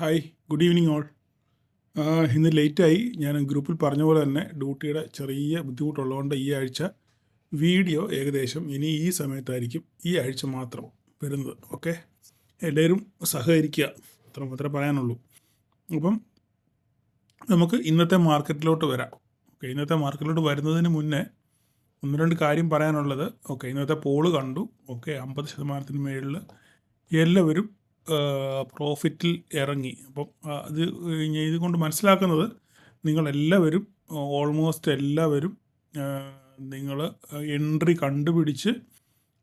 Hi, good evening all. ഇന്ന് ലേറ്റായി. ഞാൻ ഗ്രൂപ്പിൽ പറഞ്ഞ പോലെ തന്നെ ഡ്യൂട്ടിയുടെ ചെറിയ ബുദ്ധിമുട്ടുള്ളതുകൊണ്ട് ഈ ആഴ്ച വീഡിയോ ഏകദേശം ഇനി ഈ സമയത്തായിരിക്കും ഈ ആഴ്ച മാത്രം വരുന്നത്. ഓക്കെ, എല്ലാവരും സഹകരിക്കുക, അത്ര മാത്രമേ പറയാനുള്ളൂ. അപ്പം നമുക്ക് ഇന്നത്തെ മാർക്കറ്റിലോട്ട് വരാം. ഓക്കെ, ഇന്നത്തെ മാർക്കറ്റിലോട്ട് വരുന്നതിന് മുന്നേ ഒന്ന് രണ്ട് കാര്യം പറയാനുള്ളത്. ഓക്കെ, ഇന്നത്തെ പോള് കണ്ടു. ഓക്കെ, 50% മേളിൽ എല്ലാവരും പ്രോഫിറ്റിൽ ഇറങ്ങി. അപ്പം അത് ഇതുകൊണ്ട് മനസ്സിലാക്കുന്നത് നിങ്ങളെല്ലാവരും ഓൾമോസ്റ്റ് എല്ലാവരും നിങ്ങൾ എൻട്രി കണ്ടുപിടിച്ച്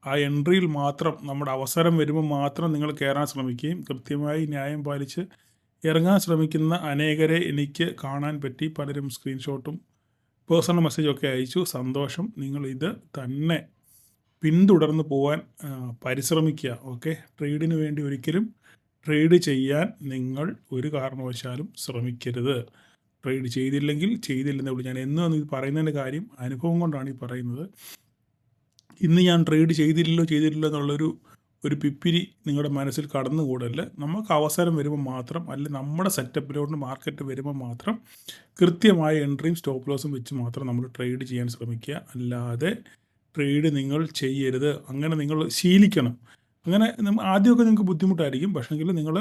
ആ എൻട്രിയിൽ മാത്രം നമ്മുടെ അവസരം വരുമ്പോൾ മാത്രം നിങ്ങൾ കയറാൻ ശ്രമിക്കുകയും കൃത്യമായി ന്യായം പാലിച്ച് ഇറങ്ങാൻ ശ്രമിക്കുന്ന അനേകരെ എനിക്ക് കാണാൻ പറ്റി. പലരും സ്ക്രീൻഷോട്ടും പേഴ്സണൽ മെസ്സേജൊക്കെ അയച്ചു. സന്തോഷം. നിങ്ങളിത് തന്നെ പിന്തുടർന്ന് പോകാൻ പരിശ്രമിക്കുക. ഓക്കെ, ട്രേഡിന് വേണ്ടി ഒരിക്കലും ട്രേഡ് ചെയ്യാൻ നിങ്ങൾ ഒരു കാരണവശാലും ശ്രമിക്കരുത്. ട്രേഡ് ചെയ്തില്ലെങ്കിൽ ചെയ്തില്ലെന്നേ ഉള്ളൂ. ഞാൻ എന്നും ഇത് പറയുന്നതിൻ്റെ കാര്യം അനുഭവം കൊണ്ടാണ് ഈ പറയുന്നത്. ഇന്ന് ഞാൻ ട്രേഡ് ചെയ്തില്ലല്ലോ എന്നുള്ളൊരു പിപ്പിരി നിങ്ങളുടെ മനസ്സിൽ കടന്നുകൂടല്ല. നമുക്ക് അവസരം വരുമ്പോൾ മാത്രം, അല്ലെങ്കിൽ നമ്മുടെ സെറ്റപ്പിലോട്ട് മാർക്കറ്റ് വരുമ്പോൾ മാത്രം കൃത്യമായ എൻട്രിയും സ്റ്റോപ്പ് ലോസും വെച്ച് മാത്രം നമ്മൾ ട്രേഡ് ചെയ്യാൻ ശ്രമിക്കുക. അല്ലാതെ ട്രേഡ് നിങ്ങൾ ചെയ്യരുത്. അങ്ങനെ നിങ്ങൾ ശീലിക്കണം. അങ്ങനെ ആദ്യമൊക്കെ നിങ്ങൾക്ക് ബുദ്ധിമുട്ടായിരിക്കും. പക്ഷേങ്കിൽ നിങ്ങൾ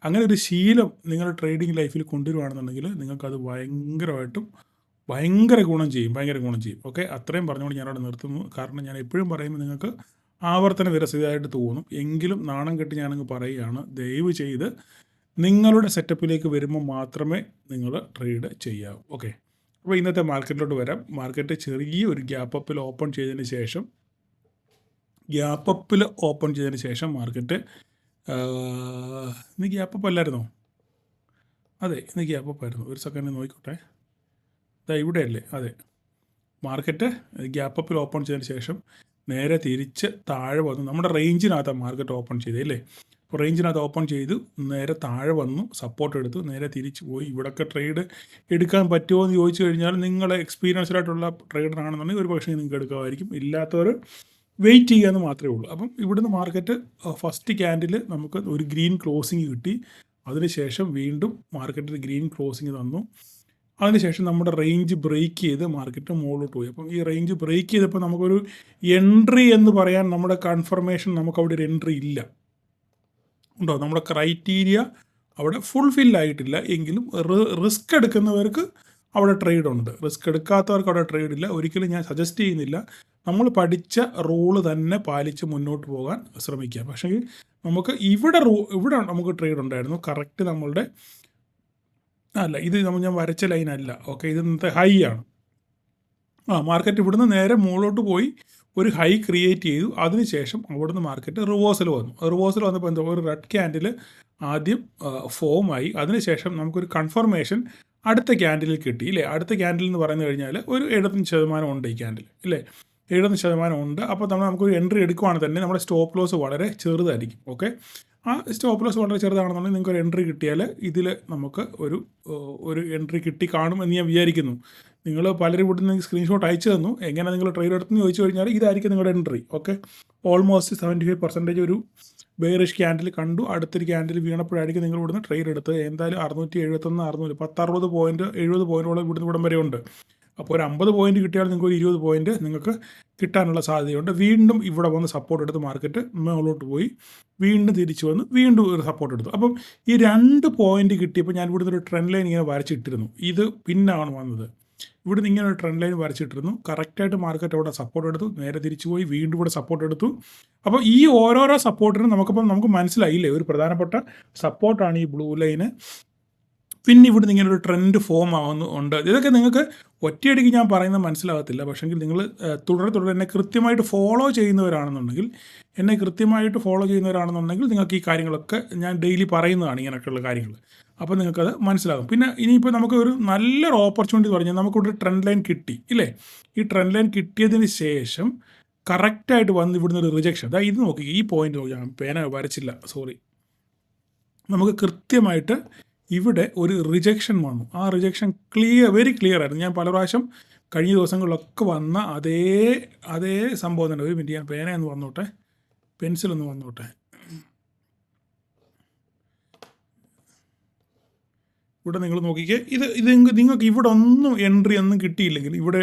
അങ്ങനെ ഒരു ശീലം നിങ്ങളുടെ ട്രേഡിംഗ് ലൈഫിൽ കൊണ്ടുവരുവാണെന്നുണ്ടെങ്കിൽ നിങ്ങൾക്കത് ഭയങ്കര ഗുണം ചെയ്യും. ഓക്കെ, അത്രയും പറഞ്ഞുകൊണ്ട് ഞാനവിടെ നിർത്തുന്നു. കാരണം ഞാൻ എപ്പോഴും പറയുമ്പോൾ നിങ്ങൾക്ക് ആവർത്തന വിരസതയായിട്ട് തോന്നും. എങ്കിലും നാണം കെട്ടി ഞാനങ്ങ് പറയുകയാണ്, ദയവ് ചെയ്ത് നിങ്ങളുടെ സെറ്റപ്പിലേക്ക് വരുമ്പോൾ മാത്രമേ നിങ്ങൾ ട്രേഡ് ചെയ്യാവൂ. ഓക്കെ, അപ്പോൾ ഇന്നത്തെ മാർക്കറ്റിലോട്ട് വരാം. മാർക്കറ്റ് ചെറിയ ഒരു ഗ്യാപ്പ് അപ്പിൽ ഓപ്പൺ ചെയ്തതിന് ശേഷം മാർക്കറ്റ് ഇന്ന് ഗ്യാപ്പ് അപ്പ് അല്ലായിരുന്നോ? അതെ, ഇന്ന് ഗ്യാപ്പ് അപ്പ് ആയിരുന്നു. ഒരു സെക്കൻഡ് നോക്കിക്കോട്ടെ. ഇവിടെയല്ലേ? അതെ, മാർക്കറ്റ് ഗ്യാപ്പ് അപ്പിൽ ഓപ്പൺ ചെയ്തതിന് ശേഷം നേരെ തിരിച്ച് താഴെ വന്നു. നമ്മുടെ റേഞ്ചിനകത്താണ് മാർക്കറ്റ് ഓപ്പൺ ചെയ്തത് അല്ലേ? അപ്പോൾ റേഞ്ചിനകത്ത് ഓപ്പൺ ചെയ്തു, നേരെ താഴെ വന്നു, സപ്പോർട്ട് എടുത്തു, നേരെ തിരിച്ച് പോയി. ഇവിടെയൊക്കെ ട്രേഡ് എടുക്കാൻ പറ്റുമോ എന്ന് ചോദിച്ചു കഴിഞ്ഞാൽ നിങ്ങൾ എക്സ്പീരിയൻസ്ഡ് ആയിട്ടുള്ള ട്രേഡർ ആണെന്നുണ്ടെങ്കിൽ ഒരു പക്ഷേ നിങ്ങൾക്ക് എടുക്കാമായിരിക്കും. ഇല്ലാത്തവർ വെയിറ്റ് ചെയ്യാമെന്ന് മാത്രമേ ഉള്ളൂ. അപ്പം ഇവിടുന്ന് മാർക്കറ്റ് ഫസ്റ്റ് ക്യാൻഡിൽ നമുക്ക് ഒരു ഗ്രീൻ ക്ലോസിങ് കിട്ടി. അതിനുശേഷം വീണ്ടും മാർക്കറ്റിൽ ഗ്രീൻ ക്ലോസിങ് തന്നു. അതിനുശേഷം നമ്മുടെ റേഞ്ച് ബ്രേക്ക് ചെയ്ത് മാർക്കറ്റ് മുകളിലോട്ട് പോയി. അപ്പം ഈ റേഞ്ച് ബ്രേക്ക് ചെയ്തപ്പോൾ നമുക്കൊരു എൻട്രി എന്ന് പറയാൻ നമ്മുടെ കൺഫർമേഷൻ നമുക്കവിടെ ഒരു എൻട്രി ഇല്ല. ഉണ്ടോ? നമ്മുടെ ക്രൈറ്റീരിയ അവിടെ ഫുൾഫിൽ ആയിട്ടില്ല. എങ്കിലും റിസ്ക് എടുക്കുന്നവർക്ക് അവിടെ ട്രേഡ് ഉണ്ട്, റിസ്ക് എടുക്കാത്തവർക്ക് അവിടെ ട്രേഡ് ഇല്ല. ഒരിക്കലും ഞാൻ സജസ്റ്റ് ചെയ്യുന്നില്ല. നമ്മൾ പഠിച്ച റൂള് തന്നെ പാലിച്ച് മുന്നോട്ട് പോകാൻ ശ്രമിക്കുക. പക്ഷേ നമുക്ക് ഇവിടെ നമുക്ക് ട്രേഡ് ഉണ്ടായിരുന്നു. കറക്റ്റ് നമ്മളുടെ ഇത് ഞാൻ വരച്ച ലൈനല്ല. ഓക്കെ, ഇത് ഇന്നത്തെ ഹൈ ആണ്. മാർക്കറ്റ് ഇവിടുന്ന് നേരെ മുകളിലോട്ട് പോയി ഒരു ഹൈ ക്രിയേറ്റ് ചെയ്തു. അതിനുശേഷം അവിടുന്ന് മാർക്കറ്റ് റിവേഴ്സൽ വന്നപ്പോൾ എന്താ, ഒരു റെഡ് ക്യാൻഡിൽ ആദ്യം ഫോമായി. അതിനുശേഷം നമുക്കൊരു കൺഫർമേഷൻ അടുത്ത ക്യാൻഡിലിൽ കിട്ടി ഇല്ലേ? അടുത്ത ക്യാൻഡിൽ എന്ന് പറഞ്ഞു കഴിഞ്ഞാൽ ഒരു 75% ഉണ്ട് ഈ ക്യാൻഡിൽ ഇല്ലേ? 70% ഉണ്ട്. അപ്പോൾ നമുക്കൊരു എൻട്രി എടുക്കുവാണെങ്കിൽ തന്നെ നമ്മുടെ സ്റ്റോപ്പ് ലോസ് വളരെ ചെറുതായിരിക്കും. ഓക്കെ, ആ സ്റ്റോപ്പ് ലോസ് വളരെ ചെറുതാണെന്നുണ്ടെങ്കിൽ നിങ്ങൾക്ക് ഒരു എൻട്രി കിട്ടിയാൽ ഇതിൽ നമുക്ക് ഒരു എൻട്രി കിട്ടി കാണും എന്ന് ഞാൻ വിചാരിക്കുന്നു. നിങ്ങൾ പലരും ഇവിടെ നിന്ന് സ്ക്രീൻഷോട്ട് അയച്ചു തന്നു. എങ്ങനെ നിങ്ങൾ ട്രേഡ് എടുത്തെന്ന് ചോദിച്ചു കഴിഞ്ഞാൽ ഇതായിരിക്കും നിങ്ങളുടെ എൻട്രി. ഓക്കെ, ഓൾമോസ്റ്റ് 75% ഒരു ബെയറിഷ് ക്യാൻഡിൽ കണ്ടു. അടുത്തൊരു ക്യാൻഡിൽ വീണപ്പോഴായിരിക്കും നിങ്ങൾ ഇവിടുന്ന് ട്രേഡ് എടുത്തത്. എന്തായാലും 671, 10-60 പോയിൻറ്റ് 70 പോയിൻറ്റോളം ഇവിടം വരെ ഉണ്ട്. അപ്പോൾ ഒരു 50 പോയിൻറ്റ് കിട്ടിയാൽ നിങ്ങൾക്ക് ഒരു 20 പോയിൻറ്റ് നിങ്ങൾക്ക് കിട്ടാനുള്ള സാധ്യതയുണ്ട്. വീണ്ടും ഇവിടെ വന്ന് സപ്പോർട്ട് എടുത്ത് മാർക്കറ്റ് മുകളിലോട്ട് പോയി, വീണ്ടും തിരിച്ചു വന്ന് വീണ്ടും ഒരു സപ്പോർട്ട് എടുത്തു. അപ്പം ഈ 2 പോയിൻറ്റ് കിട്ടിയപ്പോൾ ഞാൻ ഇവിടുന്ന് ഒരു ട്രെൻഡ് ലൈൻ ഇങ്ങനെ വരച്ചിട്ടിരുന്നു. ഇത് പിന്നാണ് വന്നത്. ഇവിടുന്ന് ഇങ്ങനെ ഒരു ട്രെൻഡ് ലൈൻ വരച്ചിട്ടിരുന്നു. കറക്റ്റായിട്ട് മാർക്കറ്റ് അവിടെ സപ്പോർട്ട് എടുത്തു, നേരെ തിരിച്ചു പോയി, വീണ്ടും ഇവിടെ സപ്പോർട്ട് എടുത്തു. അപ്പോൾ ഈ ഓരോരോ സപ്പോർട്ടിനും നമുക്ക് മനസ്സിലായില്ലേ, ഒരു പ്രധാനപ്പെട്ട സപ്പോർട്ടാണ് ഈ ബ്ലൂ ലൈന്. പിന്നെ ഇവിടുന്ന് ഇങ്ങനെ ഒരു ട്രെൻഡ് ഫോം ആവുന്നുണ്ട്. ഇതൊക്കെ നിങ്ങൾക്ക് ഒറ്റയടിക്ക് ഞാൻ പറയുന്നത് മനസ്സിലാകത്തില്ല. പക്ഷേങ്കിൽ നിങ്ങൾ തുടരെ എന്നെ കൃത്യമായിട്ട് ഫോളോ ചെയ്യുന്നവരാണെന്നുണ്ടെങ്കിൽ നിങ്ങൾക്ക് ഈ കാര്യങ്ങളൊക്കെ ഞാൻ ഡെയിലി പറയുന്നതാണ്, ഇങ്ങനെയൊക്കെയുള്ള കാര്യങ്ങൾ. അപ്പോൾ നിങ്ങൾക്കത് മനസ്സിലാകും. പിന്നെ ഇനിയിപ്പോൾ നമുക്ക് ഒരു നല്ലൊരു ഓപ്പർച്യൂണിറ്റി പറഞ്ഞാൽ നമുക്കിവിടെ ട്രെൻഡ് ലൈൻ കിട്ടി ഇല്ലേ? ഈ ട്രെൻഡ് ലൈൻ കിട്ടിയതിന് ശേഷം കറക്റ്റായിട്ട് വന്ന് ഇവിടുന്ന് ഒരു റിജക്ഷൻ. ഇത് നോക്കി, ഈ പോയിന്റ് നോക്കി, ഞാൻ പേന വരച്ചില്ല, സോറി. നമുക്ക് കൃത്യമായിട്ട് ഇവിടെ ഒരു റിജക്ഷൻ വന്നു. ആ റിജക്ഷൻ വെരി ക്ലിയർ ആയിരുന്നു. ഞാൻ പല പ്രാവശ്യം കഴിഞ്ഞ ദിവസങ്ങളിലൊക്കെ വന്ന അതേ സംഭവം തന്നെ. ഒരു മിനിറ്റ്, ഞാൻ പേനയൊന്ന് വന്നോട്ടെ, പെൻസിലൊന്ന് വന്നോട്ടെ. ഇവിടെ നിങ്ങൾ നോക്കിക്കേ, ഇത് നിങ്ങൾക്ക് ഇവിടെ ഒന്നും എൻട്രി ഒന്നും കിട്ടിയില്ലെങ്കിൽ ഇവിടെ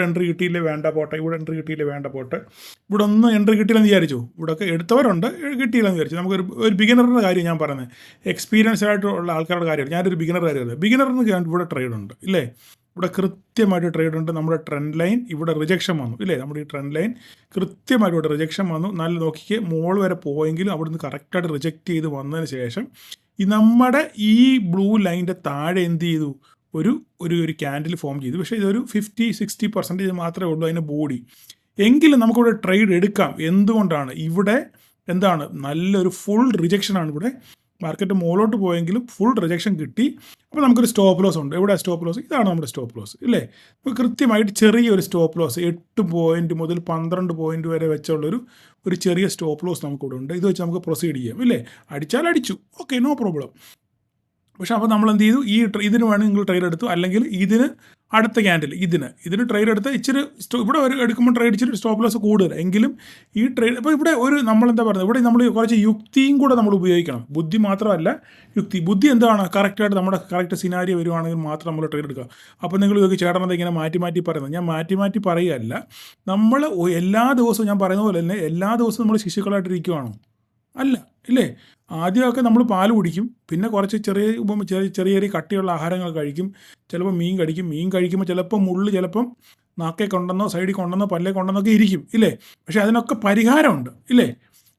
എൻട്രി കിട്ടിയില്ലേ വേണ്ട പോട്ടെ, ഇവിടെ എൻട്രി കിട്ടിയില്ലേ വേണ്ട പോട്ടെ, ഇവിടെ ഒന്നും എൻട്രി കിട്ടിയില്ലെന്ന് വിചാരിച്ചു. ഇവിടെയൊക്കെ എടുത്തവരുണ്ട്, കിട്ടിയില്ലെന്ന് വിചാരിച്ചു. നമുക്കൊരു ബിഗിനറിൻ്റെ കാര്യം ഞാൻ പറയുന്നത്, എക്സ്പീരിയൻസ് ആയിട്ടുള്ള ആൾക്കാരുടെ കാര്യമാണ്. ഞാനൊരു ബിഗിനർ കാര്യമല്ല. ബിഗിനറിന് ഇവിടെ ട്രേഡ് ഉണ്ട് ഇല്ലേ, ഇവിടെ കൃത്യമായിട്ട് ട്രേഡ് ഉണ്ട്. നമ്മുടെ ട്രെൻഡ് ലൈൻ ഇവിടെ റിജക്ഷൻ വന്നു ഇല്ലേ, നമ്മുടെ ഈ ട്രെൻഡ് ലൈൻ കൃത്യമായിട്ട് ഇവിടെ റിജക്ഷൻ വന്നു. നല്ല നോക്കിക്ക് മോൾ വരെ പോയെങ്കിലും അവിടുന്ന് കറക്റ്റായിട്ട് റിജക്റ്റ് ചെയ്ത് വന്നതിന് ശേഷം നമ്മുടെ ഈ ബ്ലൂ ലൈൻ്റെ താഴെ എന്ത് ചെയ്തു, ഒരു ക്യാൻഡിൽ ഫോം ചെയ്തു. പക്ഷേ ഇതൊരു 50-60% മാത്രമേ ഉള്ളൂ അതിൻ്റെ ബോഡി. എങ്കിലും നമുക്കിവിടെ ട്രേഡ് എടുക്കാം. എന്തുകൊണ്ടാണ്? ഇവിടെ എന്താണ്, നല്ലൊരു ഫുൾ റിജക്ഷനാണ്. ഇവിടെ മാർക്കറ്റ് മുകളിലോട്ട് പോയെങ്കിലും ഫുൾ റിജക്ഷൻ കിട്ടി. അപ്പോൾ നമുക്കൊരു സ്റ്റോപ്പ് ലോസ് ഉണ്ട്. എവിടെ സ്റ്റോപ്പ് ലോസ്? ഇതാണ് നമ്മുടെ സ്റ്റോപ്പ് ലോസ് ഇല്ലേ. അപ്പോൾ കൃത്യമായിട്ട് ചെറിയൊരു സ്റ്റോപ്പ് ലോസ് 8 പോയിൻറ്റ് മുതൽ 12 പോയിൻറ്റ് വരെ വെച്ചുള്ളൊരു ചെറിയ സ്റ്റോപ്പ് ലോസ് നമുക്കിവിടെ ഉണ്ട്. ഇത് വെച്ച് നമുക്ക് പ്രൊസീഡ് ചെയ്യാം ഇല്ലേ. അടിച്ചാൽ അടിച്ചു, ഓക്കെ, നോ പ്രോബ്ലം. പക്ഷേ അപ്പോൾ നമ്മൾ എന്ത് ചെയ്തു, ഇതിന് വേണമെങ്കിൽ നിങ്ങൾ ട്രേഡ് എടുത്തു, അല്ലെങ്കിൽ ഇതിന് അടുത്ത ക്യാൻഡിൽ ഇതിന് ട്രേഡ് എടുത്ത് ഇച്ചിരി ഇവിടെ എടുക്കുമ്പോൾ ട്രേഡ് ഇച്ചിരി സ്റ്റോപ്പ് ലോസ് കൂടുതൽ. എങ്കിലും ഈ ട്രേഡ് ഇപ്പോൾ ഇവിടെ നമ്മളെന്താ പറയുന്നത്, ഇവിടെ നമ്മൾ കുറച്ച് യുക്തിയും കൂടെ നമ്മൾ ഉപയോഗിക്കണം. ബുദ്ധി മാത്രമല്ല, ബുദ്ധി എന്താണ്, കറക്റ്റായിട്ട് നമ്മുടെ കറക്റ്റ് സിനാരിയോ വരുവാണെങ്കിൽ മാത്രം നമ്മൾ ട്രേഡ് എടുക്കുക. അപ്പോൾ നിങ്ങൾ ഇതൊക്കെ ചേട്ടനത് ഇങ്ങനെ മാറ്റി പറയുന്നത്, ഞാൻ മാറ്റി പറയുകയല്ല. നമ്മൾ എല്ലാ ദിവസവും ഞാൻ പറയുന്ന പോലെ തന്നെ എല്ലാ ദിവസവും നമ്മൾ ശിശുക്കളായിട്ടിരിക്കുവാണോ? അല്ല ഇല്ലേ. ആദ്യമൊക്കെ നമ്മൾ പാൽ കുടിക്കും, പിന്നെ കുറച്ച് ചെറിയ കട്ടിയുള്ള ആഹാരങ്ങൾ കഴിക്കും, ചിലപ്പോൾ മീൻ കഴിക്കുമ്പോൾ ചിലപ്പോൾ മുള്ള് ചിലപ്പം നാക്കെ കൊണ്ടെന്നോ സൈഡിൽ കൊണ്ടെന്നോ പല്ലേ കൊണ്ടെന്നൊക്കെ ഇരിക്കും ഇല്ലേ. പക്ഷേ അതിനൊക്കെ പരിഹാരമുണ്ട് ഇല്ലേ.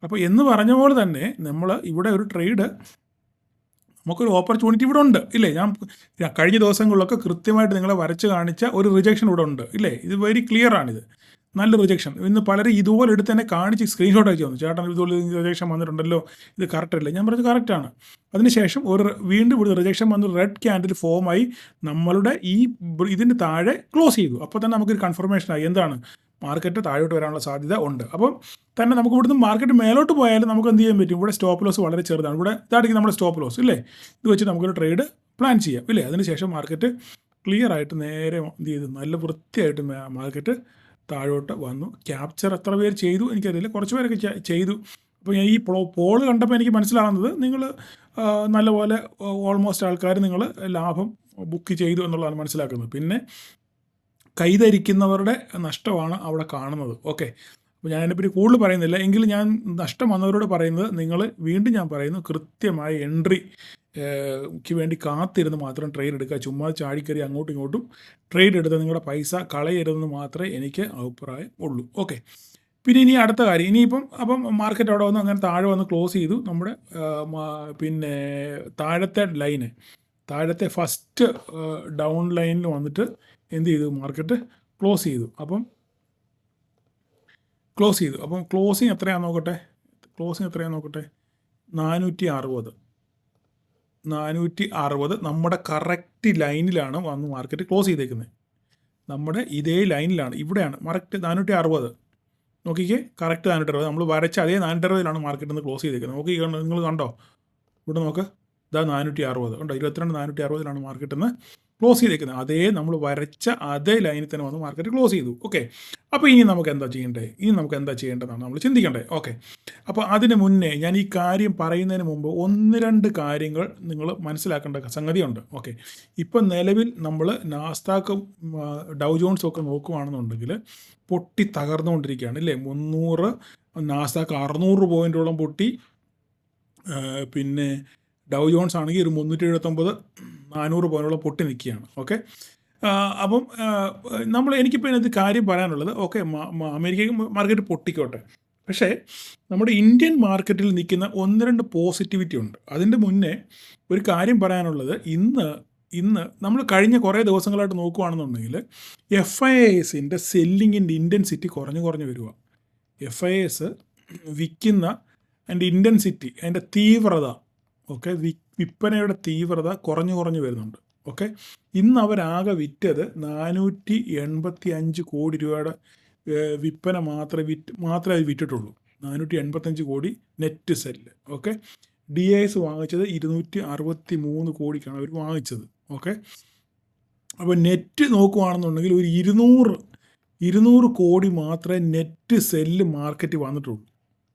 അപ്പോൾ എന്ന് പറഞ്ഞ പോലെ തന്നെ നമ്മൾ ഇവിടെ ഒരു ട്രേഡ്, നമുക്കൊരു ഓപ്പർച്യൂണിറ്റി ഇവിടെ ഉണ്ട് ഇല്ലേ. ഞാൻ കഴിഞ്ഞ ദിവസങ്ങളിലൊക്കെ കൃത്യമായിട്ട് നിങ്ങളെ വരച്ച് കാണിച്ച ഒരു റിജക്ഷൻ ഇവിടെ ഉണ്ട് ഇല്ലേ. ഇത് വെരി ക്ലിയർ ആണിത്, നല്ല റിജക്ഷൻ. ഇന്ന് പലരും ഇതുപോലെ എടുത്ത് തന്നെ കാണിച്ച് സ്ക്രീൻഷോട്ട് അയച്ചു തന്നു, ചേട്ടൻ ഇതുപോലെ റിജക്ഷൻ വന്നിട്ടുണ്ടല്ലോ, ഇത് കറക്റ്റ് അല്ലേ. ഞാൻ പറഞ്ഞത് കറക്റ്റാണ്. അതിനുശേഷം വീണ്ടും ഇവിടെ റിജക്ഷൻ വന്ന് റെഡ് ക്യാൻഡിൽ ഫോമായി നമ്മളുടെ ഇതിൻ്റെ താഴെ ക്ലോസ് ചെയ്തു. അപ്പോൾ തന്നെ നമുക്കൊരു കൺഫർമേഷനായി എന്താണ്, മാർക്കറ്റ് താഴോട്ട് വരാനുള്ള സാധ്യത ഉണ്ട്. അപ്പം തന്നെ നമുക്ക് ഇവിടുന്ന് മാർക്കറ്റ് മേലോട്ട് പോയാലും നമുക്ക് എന്ത് ചെയ്യാൻ പറ്റും, ഇവിടെ സ്റ്റോപ്പ് ലോസ് വളരെ ചെറുതാണ്. ഇവിടെ ഇതായിരിക്കും നമ്മുടെ സ്റ്റോപ്പ് ലോസ് ഇല്ലേ. ഇത് വെച്ച് നമുക്കൊരു ട്രേഡ് പ്ലാൻ ചെയ്യാം ഇല്ലേ. അതിനുശേഷം മാർക്കറ്റ് ക്ലിയർ ആയിട്ട് നേരെ എന്ത് ചെയ്തു, നല്ല വൃത്തിയായിട്ട് മാർക്കറ്റ് താഴോട്ട് വന്നു. ക്യാപ്ചർ എത്ര പേര് ചെയ്തു എനിക്കറിയില്ല, കുറച്ച് പേരൊക്കെ ചെയ്തു. അപ്പോൾ ഞാൻ ഈ പോള് കണ്ടപ്പോൾ എനിക്ക് മനസ്സിലാകുന്നത് നിങ്ങൾ നല്ലപോലെ ഓൾമോസ്റ്റ് ആൾക്കാർ നിങ്ങൾ ലാഭം ബുക്ക് ചെയ്തു എന്നുള്ളതാണ് മനസ്സിലാക്കുന്നത്. പിന്നെ കൈധരിക്കുന്നവരുടെ നഷ്ടമാണ് അവിടെ കാണുന്നത്. ഓക്കെ, അപ്പോൾ ഞാൻ അതിനെപ്പറ്റി കൂടുതൽ പറയുന്നില്ല. എങ്കിലും ഞാൻ നഷ്ടം വന്നവരോട് പറയുന്നത്, വീണ്ടും ഞാൻ പറയുന്നു, കൃത്യമായ എൻട്രിക്ക് വേണ്ടി കാത്തിരുന്ന് മാത്രം ട്രേഡ് എടുക്കുക. ചുമ്മാ ചാടിക്കറി അങ്ങോട്ടും ഇങ്ങോട്ടും ട്രേഡ് എടുത്ത് നിങ്ങളുടെ പൈസ കളയരുതെന്ന് മാത്രമേ എനിക്ക് അഭിപ്രായം ഉള്ളൂ. ഓക്കെ, പിന്നെ ഇനി അടുത്ത കാര്യം, അപ്പം മാർക്കറ്റ് അവിടെ വന്ന് അങ്ങനെ താഴെ വന്ന് ക്ലോസ് ചെയ്തു. നമ്മുടെ പിന്നെ താഴത്തെ ഫസ്റ്റ് ഡൗൺ ലൈനിൽ വന്നിട്ട് എന്ത് ചെയ്തു, മാർക്കറ്റ് ക്ലോസ് ചെയ്തു. അപ്പം ക്ലോസിങ് എത്രയാണെന്ന് നോക്കട്ടെ. 460 നമ്മുടെ കറക്റ്റ് ലൈനിലാണ് വന്ന് മാർക്കറ്റ് ക്ലോസ് ചെയ്തേക്കുന്നത്. നമ്മുടെ ഇതേ ലൈനിലാണ്, ഇവിടെയാണ് കറക്റ്റ് 460. നോക്കിക്കേ, കറക്റ്റ് 460. നമ്മൾ വരച്ച അതേ 460 മാർക്കറ്റ് നിന്ന് ക്ലോസ് ചെയ്തേക്കുന്നത്. നോക്കി, നിങ്ങൾ കണ്ടോ, ഇവിടെ നോക്ക്, ഇതാ 460 ഉണ്ടോ, 22,460 മാർക്കറ്റിൽ നിന്ന് ക്ലോസ് ചെയ്തേക്കുന്നത്. അതേ നമ്മൾ വരച്ച അതേ ലൈനിൽ തന്നെ വന്ന് മാർക്കറ്റ് ക്ലോസ് ചെയ്തു. ഓക്കെ, അപ്പോൾ ഇനി നമുക്ക് എന്താ ചെയ്യേണ്ടതെന്നാണ് നമ്മൾ ചിന്തിക്കേണ്ടത്. ഓക്കെ, അപ്പോൾ അതിന് മുന്നേ ഞാൻ ഈ കാര്യം പറയുന്നതിന് മുമ്പ് 1-2 കാര്യങ്ങൾ നിങ്ങൾ മനസ്സിലാക്കേണ്ട സംഗതിയുണ്ട്. ഓക്കെ, ഇപ്പം നിലവിൽ നമ്മൾ നാസ്ഡാക്കും ഡൗ ജോൺസും ഒക്കെ നോക്കുകയാണെന്നുണ്ടെങ്കിൽ പൊട്ടി തകർന്നുകൊണ്ടിരിക്കുകയാണ് ഇല്ലേ. 300 നാസ്ഡാക്ക് 600 പോയിൻറ്റോളം പൊട്ടി. പിന്നെ ഡൗ ജോൺസ് ആണെങ്കിൽ ഒരു 379-400 പോയിൻറ്റോളം പൊട്ടി നിൽക്കുകയാണ്. ഓക്കെ, അപ്പം എനിക്കിപ്പോൾ ഇതിനകത്ത് കാര്യം പറയാനുള്ളത്, ഓക്കെ, അമേരിക്കൻ മാർക്കറ്റ് പൊട്ടിക്കോട്ടെ, പക്ഷേ നമ്മുടെ ഇന്ത്യൻ മാർക്കറ്റിൽ നിൽക്കുന്ന 1-2 പോസിറ്റിവിറ്റി ഉണ്ട്. അതിൻ്റെ മുന്നേ ഒരു കാര്യം പറയാനുള്ളത്, ഇന്ന് നമ്മൾ കഴിഞ്ഞ കുറേ ദിവസങ്ങളായിട്ട് നോക്കുകയാണെന്നുണ്ടെങ്കിൽ FIIസിൻ്റെ സെല്ലിങ്ങിൻ്റെ ഇൻറ്റൻസിറ്റി കുറഞ്ഞു വരിക. FIIs വിൽക്കുന്ന അതിൻ്റെ ഇൻറ്റൻസിറ്റി, അതിൻ്റെ തീവ്രത, ഓക്കെ, വിൽപ്പനയുടെ തീവ്രത കുറഞ്ഞു വരുന്നുണ്ട്. ഓക്കെ, ഇന്ന് അവരാകെ വിറ്റത് 485 കോടി രൂപയുടെ വിൽപ്പന മാത്രമേ വിറ്റിട്ടുള്ളൂ. 485 കോടി നെറ്റ് സെല്ല്. ഓക്കെ, DIS വാങ്ങിച്ചത് 263 കോടിക്കാണ് അവർ വാങ്ങിച്ചത്. ഓക്കെ, അപ്പോൾ നെറ്റ് നോക്കുകയാണെന്നുണ്ടെങ്കിൽ ഒരു 200 കോടി മാത്രമേ നെറ്റ് സെല്ല് മാർക്കറ്റ് വന്നിട്ടുള്ളൂ.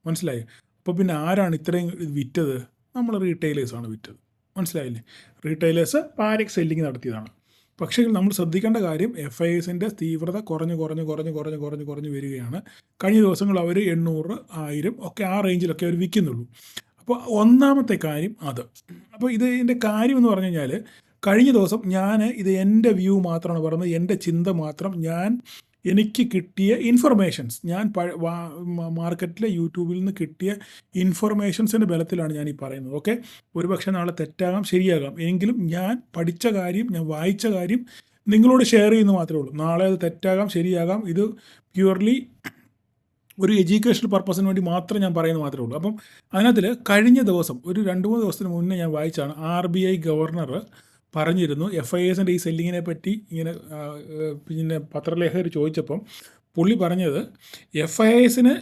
മനസ്സിലായി? അപ്പോൾ പിന്നെ ആരാണ് ഇത്രയും വിറ്റത്? നമ്മൾ റീറ്റെയിലേഴ്സാണ് വിറ്റത്. മനസ്സിലായില്ലേ? റീറ്റെയിലേഴ്സ് പാനിക് സെല്ലിങ് നടത്തിയതാണ്. പക്ഷേ നമ്മൾ ശ്രദ്ധിക്കേണ്ട കാര്യം FISൻ്റെ തീവ്രത കുറഞ്ഞ് വരികയാണ്. കഴിഞ്ഞ ദിവസങ്ങൾ അവർ 800, 1000 ഒക്കെ ആ റേഞ്ചിലൊക്കെ അവർ വിൽക്കുന്നുള്ളൂ. അപ്പോൾ ഒന്നാമത്തെ കാര്യം അത്. അപ്പോൾ ഇതിൻ്റെ കാര്യം എന്ന് പറഞ്ഞു കഴിഞ്ഞാൽ, കഴിഞ്ഞ ദിവസം ഇത് എൻ്റെ വ്യൂ മാത്രമാണ് പറയുന്നത്, എൻ്റെ ചിന്ത മാത്രം, എനിക്ക് കിട്ടിയ ഇൻഫർമേഷൻസ്, മാർക്കറ്റിലെ യൂട്യൂബിൽ നിന്ന് കിട്ടിയ ഇൻഫർമേഷൻസിൻ്റെ ബലത്തിലാണ് ഞാൻ ഈ പറയുന്നത്. ഓക്കെ, ഒരുപക്ഷെ നാളെ തെറ്റാകാം, ശരിയാകാം, എങ്കിലും ഞാൻ പഠിച്ച കാര്യം, ഞാൻ വായിച്ച കാര്യം നിങ്ങളോട് ഷെയർ ചെയ്യുന്നു മാത്രമേ ഉള്ളൂ. നാളെ അത് തെറ്റാകാം, ശരിയാകാം. ഇത് പ്യുവർലി ഒരു എഡ്യൂക്കേഷണൽ പർപ്പസിന് വേണ്ടി മാത്രം ഞാൻ പറയുന്നത് മാത്രമേ ഉള്ളൂ. അപ്പം അതിനകത്തിൽ കഴിഞ്ഞ ദിവസം ഒരു 2-3 ദിവസത്തിന് മുന്നേ ഞാൻ വായിച്ചാണ്, RBI ഗവർണർ പറഞ്ഞിരുന്നു FISൻ്റെ ഈ സെല്ലിങ്ങിനെ പറ്റി. ഇങ്ങനെ പിന്നെ പത്രലേഖകർ ചോദിച്ചപ്പം പുള്ളി പറഞ്ഞത്, FISന്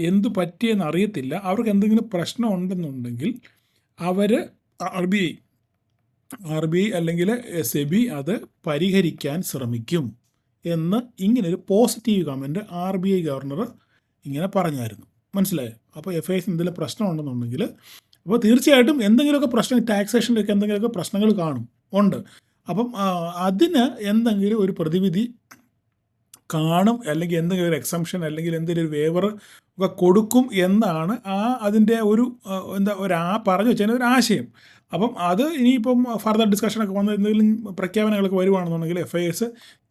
എന്തു പറ്റിയെന്ന് അറിയത്തില്ല, അവർക്ക് എന്തെങ്കിലും പ്രശ്നം ഉണ്ടെന്നുണ്ടെങ്കിൽ അവർ RBI അല്ലെങ്കിൽ SEBI അത് പരിഹരിക്കാൻ ശ്രമിക്കും എന്ന് ഇങ്ങനൊരു പോസിറ്റീവ് കമൻറ്റ് RBI ഗവർണർ ഇങ്ങനെ പറഞ്ഞായിരുന്നു. മനസ്സിലായോ? അപ്പോൾ FIS എന്തെങ്കിലും പ്രശ്നം ഉണ്ടെന്നുണ്ടെങ്കിൽ, അപ്പോൾ തീർച്ചയായിട്ടും എന്തെങ്കിലുമൊക്കെ പ്രശ്നം, ടാക്സേഷനിലൊക്കെ എന്തെങ്കിലുമൊക്കെ പ്രശ്നങ്ങൾ ഉണ്ട്. അപ്പം അതിന് എന്തെങ്കിലും ഒരു പ്രതിവിധി കാണും, അല്ലെങ്കിൽ എന്തെങ്കിലും ഒരു എക്സംഷൻ, അല്ലെങ്കിൽ എന്തെങ്കിലും ഒരു വേവർ ഒക്കെ കൊടുക്കും എന്നാണ് അതിൻ്റെ ഒരു പറഞ്ഞു വെച്ചതിൻ്റെ ഒരു ആശയം. അപ്പം അത് ഇനിയിപ്പം ഫർദർ ഡിസ്കഷനൊക്കെ വന്ന് എന്തെങ്കിലും പ്രഖ്യാപനങ്ങളൊക്കെ വരുവാണെന്നുണ്ടെങ്കിൽ FIS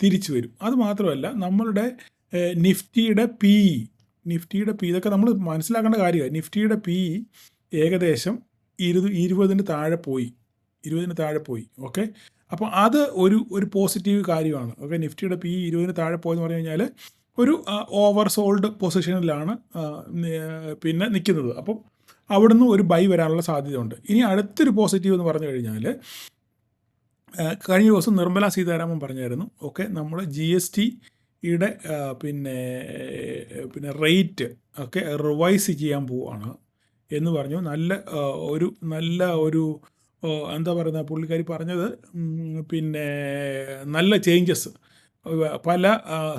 തിരിച്ചു വരും. അത് മാത്രമല്ല, നമ്മളുടെ നിഫ്റ്റിയുടെ PE, ഇതൊക്കെ നമ്മൾ മനസ്സിലാക്കേണ്ട കാര്യമാണ്. നിഫ്റ്റിയുടെ PE ഏകദേശം 20 താഴെ പോയി. ഓക്കെ, അപ്പോൾ അത് ഒരു പോസിറ്റീവ് കാര്യമാണ്. ഓക്കെ, നിഫ്റ്റിയുടെ PE 20 താഴെ പോയെന്ന് പറഞ്ഞു കഴിഞ്ഞാൽ ഒരു ഓവർ സോൾഡ് പൊസിഷനിലാണ് പിന്നെ നിൽക്കുന്നത്. അപ്പം അവിടുന്ന് ഒരു ബൈ വരാനുള്ള സാധ്യതയുണ്ട്. ഇനി അടുത്തൊരു പോസിറ്റീവ് എന്ന് പറഞ്ഞു കഴിഞ്ഞാൽ, കഴിഞ്ഞ ദിവസം നിർമ്മല സീതാരാമൻ പറഞ്ഞായിരുന്നു, ഓക്കെ, നമ്മൾ GSTയുടെ പിന്നെ റേറ്റ് ഒക്കെ റിവൈസ് ചെയ്യാൻ പോവുകയാണ് എന്ന് പറഞ്ഞു. നല്ല ഒരു എന്താ പറയുന്നത്, പുള്ളിക്കാരി പറഞ്ഞത്, പിന്നെ നല്ല ചേഞ്ചസ് പല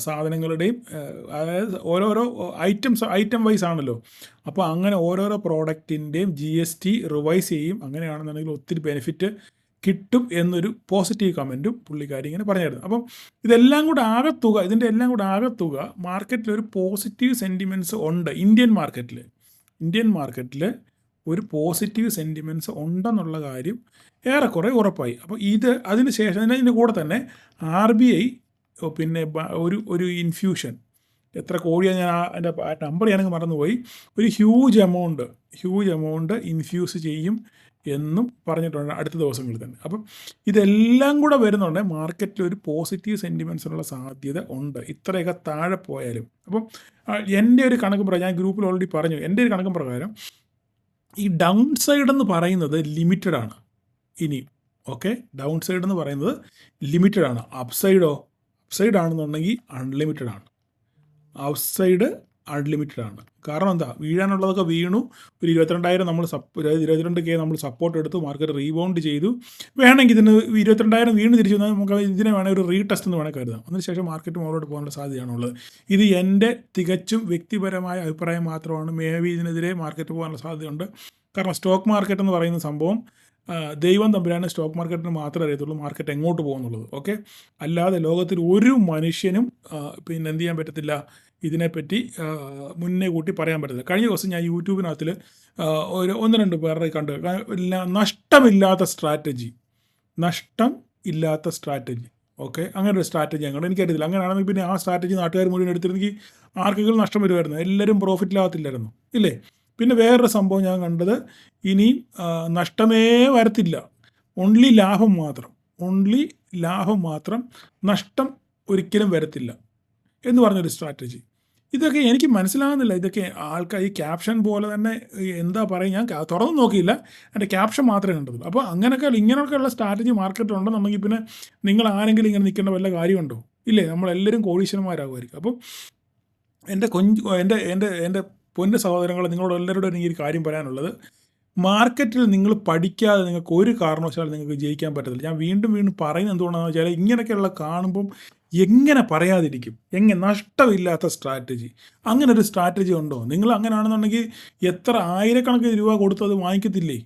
സാധനങ്ങളുടെയും, അതായത് ഓരോരോ ഐറ്റം വൈസ് ആണല്ലോ. അപ്പോൾ അങ്ങനെ ഓരോരോ പ്രോഡക്റ്റിൻ്റെയും GST റിവൈസ് ചെയ്യും. അങ്ങനെയാണെന്നുണ്ടെങ്കിൽ ഒത്തിരി ബെനിഫിറ്റ് കിട്ടും എന്നൊരു പോസിറ്റീവ് കമൻറ്റും പുള്ളിക്കാരി ഇങ്ങനെ പറഞ്ഞായിരുന്നു. അപ്പം ഇതിൻ്റെ എല്ലാം കൂടെ ആകത്തുക മാർക്കറ്റിൽ ഒരു പോസിറ്റീവ് സെൻറ്റിമെൻറ്റ്സ് ഉണ്ട്. ഇന്ത്യൻ മാർക്കറ്റിൽ ഒരു പോസിറ്റീവ് സെൻറ്റിമെൻറ്റ്സ് ഉണ്ടെന്നുള്ള കാര്യം ഏറെക്കുറെ ഉറപ്പായി. അപ്പോൾ അതിന് ശേഷം ഇതിൻ്റെ കൂടെ തന്നെ RBI പിന്നെ ഒരു ഇൻഫ്യൂഷൻ, എത്ര കോടിയാണ്, ഞാൻ അതിൻ്റെ നമ്പർ ഞാനങ്ങ് മറന്നുപോയി, ഒരു ഹ്യൂജ് എമൗണ്ട് ഇൻഫ്യൂസ് ചെയ്യും എന്നും പറഞ്ഞിട്ടുണ്ട് അടുത്ത ദിവസങ്ങളിൽ തന്നെ. അപ്പം ഇതെല്ലാം കൂടെ വരുന്നുണ്ട്, മാർക്കറ്റിൽ ഒരു പോസിറ്റീവ് സെൻറ്റിമെൻറ്റ്സിനുള്ള സാധ്യത ഉണ്ട്, ഇത്രയൊക്കെ താഴെ പോയാലും. അപ്പം എൻ്റെ ഒരു കണക്ക് പ്രകാരം, ഞാൻ ഗ്രൂപ്പിൽ ഓൾറെഡി പറഞ്ഞു, എൻ്റെ ഒരു കണക്ക് പ്രകാരം ഈ ഡൗൺ സൈഡ് എന്ന് പറയുന്നത് ലിമിറ്റഡ് ആണ് ഇനി. ഓക്കെ, ഡൗൺ സൈഡ് എന്ന് പറയുന്നത് ലിമിറ്റഡ് ആണ്. അപ്സൈഡ് ആണെന്നുണ്ടെങ്കിൽ അൺലിമിറ്റഡ് ആണ്. അൺലിമിറ്റഡ് ആണ്. കാരണം എന്താ, വീഴാനുള്ളതൊക്കെ വീണു. ഒരു 22,000 22K നമ്മൾ സപ്പോർട്ട് എടുത്തു, മാർക്കറ്റ് റീബൗണ്ട് ചെയ്തു. വേണമെങ്കിൽ ഇതിന് 22,000 വീണ്ടും തിരിച്ചു വന്നാൽ നമുക്ക് ഇതിനെ വേണമെങ്കിൽ ഒരു റീടെസ്റ്റ് എന്ന് വേണമെങ്കിൽ കരുതാം. അതിനുശേഷം മാർക്കറ്റ് മുകളിലോട്ട് പോകാനുള്ള സാധ്യതയാണുള്ളത്. ഇത് എൻ്റെ തികച്ചും വ്യക്തിപരമായ അഭിപ്രായം മാത്രമാണ്. ഇതിനെതിരെ മാർക്കറ്റ് പോകാനുള്ള സാധ്യതയുണ്ട്. കാരണം സ്റ്റോക്ക് മാർക്കറ്റ് എന്ന് പറയുന്ന സംഭവം ദൈവം തമ്പുരാന് സ്റ്റോക്ക് മാർക്കറ്റിന് മാത്രമേ അറിയത്തുള്ളൂ മാർക്കറ്റ് എങ്ങോട്ട് പോകുന്നുള്ളത്. ഓക്കെ, അല്ലാതെ ലോകത്തിൽ ഒരു മനുഷ്യനും പിന്നെ എന്ത് ചെയ്യാൻ പറ്റത്തില്ല, ഇതിനെപ്പറ്റി മുന്നേ കൂട്ടി പറയാൻ പറ്റത്തില്ല. കഴിഞ്ഞ ദിവസം ഞാൻ യൂട്യൂബിനകത്തിൽ ഒരു 1-2 പേരുടെ കണ്ട്, നഷ്ടമില്ലാത്ത സ്ട്രാറ്റജി. ഓക്കെ, അങ്ങനെ ഒരു സ്ട്രാറ്റജി ഞങ്ങൾ എനിക്കറിയത്തില്ല. അങ്ങനെയാണെങ്കിൽ പിന്നെ ആ സ്ട്രാറ്റജി നാട്ടുകാർ മുഴുവൻ എടുത്തിരുന്നെങ്കിൽ ആർക്കെങ്കിലും നഷ്ടം വരുമായിരുന്നു, എല്ലാവരും പ്രോഫിറ്റിലാകത്തില്ലായിരുന്നു, ഇല്ലേ? പിന്നെ വേറൊരു സംഭവം ഞാൻ കണ്ടത്, ഇനിയും നഷ്ടമേ വരത്തില്ല, ഓൺലി ലാഭം മാത്രം, നഷ്ടം ഒരിക്കലും വരത്തില്ല എന്ന് പറഞ്ഞൊരു സ്ട്രാറ്റജി. ഇതൊക്കെ എനിക്ക് മനസ്സിലാകുന്നില്ല. ഇതൊക്കെ ആൾക്കാർ ഈ ക്യാപ്ഷൻ പോലെ തന്നെ എന്താ പറയുക, ഞാൻ തുറന്നു നോക്കിയില്ല, എൻ്റെ ക്യാപ്ഷൻ മാത്രമേ കണ്ടതുള്ളൂ. അപ്പോൾ ഇങ്ങനെയൊക്കെയുള്ള സ്ട്രാറ്റജി മാർക്കറ്റ് ഉണ്ടെന്നുണ്ടെങ്കിൽ പിന്നെ നിങ്ങൾ ആരെങ്കിലും ഇങ്ങനെ നിൽക്കേണ്ട വല്ല കാര്യമുണ്ടോ? ഇല്ലേ? നമ്മളെല്ലാവരും കോടീശ്വരന്മാരാകുമായിരിക്കും. അപ്പം എൻ്റെ പൊന്നു സഹോദരങ്ങളെ, നിങ്ങളോട് എല്ലാവരോടും എനിക്ക് ഒരു കാര്യം പറയാനുള്ളത്, മാർക്കറ്റിൽ നിങ്ങൾ പഠിക്കാതെ നിങ്ങൾക്ക് ഒരു കാരണവശാലും നിങ്ങൾക്ക് ജയിക്കാൻ പറ്റത്തില്ല. ഞാൻ വീണ്ടും പറയുന്നത് എന്തുകൊണ്ടാണെന്ന് വെച്ചാൽ, ഇങ്ങനെയൊക്കെയുള്ള കാണുമ്പം എങ്ങനെ പറയാതിരിക്കും? നഷ്ടമില്ലാത്ത സ്ട്രാറ്റജി, അങ്ങനെ ഒരു സ്ട്രാറ്റജി ഉണ്ടോ? നിങ്ങൾ അങ്ങനെയാണെന്നുണ്ടെങ്കിൽ എത്ര ആയിരക്കണക്കിന് രൂപ കൊടുത്തത് വാങ്ങിക്കത്തില്ലേ?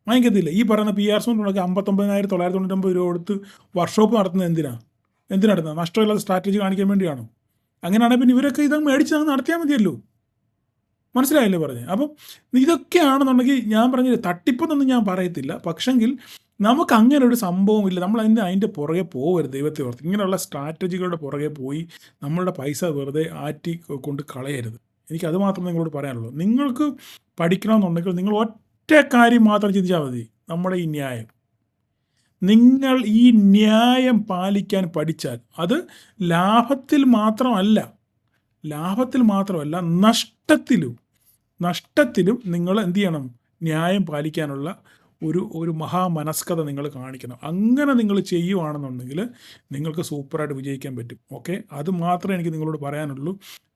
വാങ്ങിക്കത്തില്ല. ഈ പറയുന്ന പി ആർ സോണിലൊക്കെ 59,999 രൂപ കൊടുത്ത് വർക്ക്ഷോപ്പ് നടത്തുന്നത് എന്തിനാണ് നഷ്ടമില്ലാത്ത സ്ട്രാറ്റജി കാണിക്കാൻ വേണ്ടിയാണോ? അങ്ങനെയാണെങ്കിൽ പിന്നെ ഇവരൊക്കെ ഇത് മേടിച്ച് നടത്തിയാൽ മതിയല്ലോ. മനസ്സിലായല്ലേ പറഞ്ഞത്? അപ്പം ഇതൊക്കെയാണെന്നുണ്ടെങ്കിൽ ഞാൻ പറഞ്ഞില്ല, തട്ടിപ്പെന്നൊന്നും ഞാൻ പറയത്തില്ല. പക്ഷെങ്കിൽ നമുക്ക് അങ്ങനെ ഒരു സംഭവമില്ല. നമ്മൾ അതിൻ്റെ പുറകെ പോകരുത്. ദൈവത്തെ ഓർത്ത് ഇങ്ങനെയുള്ള സ്ട്രാറ്റജികളുടെ പുറകെ പോയി നമ്മളുടെ പൈസ വെറുതെ ആറ്റി കൊണ്ട് കളയരുത്. എനിക്കത് മാത്രമേ നിങ്ങളോട് പറയാനുള്ളൂ. നിങ്ങൾക്ക് പഠിക്കണമെന്നുണ്ടെങ്കിൽ നിങ്ങൾ ഒറ്റ കാര്യം മാത്രം ചിന്തിച്ചാൽ മതി. നമ്മുടെ ഈ ന്യായം, നിങ്ങൾ ഈ ന്യായം പാലിക്കാൻ പഠിച്ചാൽ അത് ലാഭത്തിൽ മാത്രമല്ല നഷ്ടത്തിലും നിങ്ങൾ എന്ത് ചെയ്യണം? ന്യായം പാലിക്കാനുള്ള ഒരു മഹാമനസ്കത നിങ്ങൾ കാണിക്കണം. അങ്ങനെ നിങ്ങൾ ചെയ്യുവാണെന്നുണ്ടെങ്കിൽ നിങ്ങൾക്ക് സൂപ്പറായിട്ട് വിജയിക്കാൻ പറ്റും. ഓക്കെ, അത് മാത്രമേ എനിക്ക് നിങ്ങളോട് പറയാനുള്ളൂ.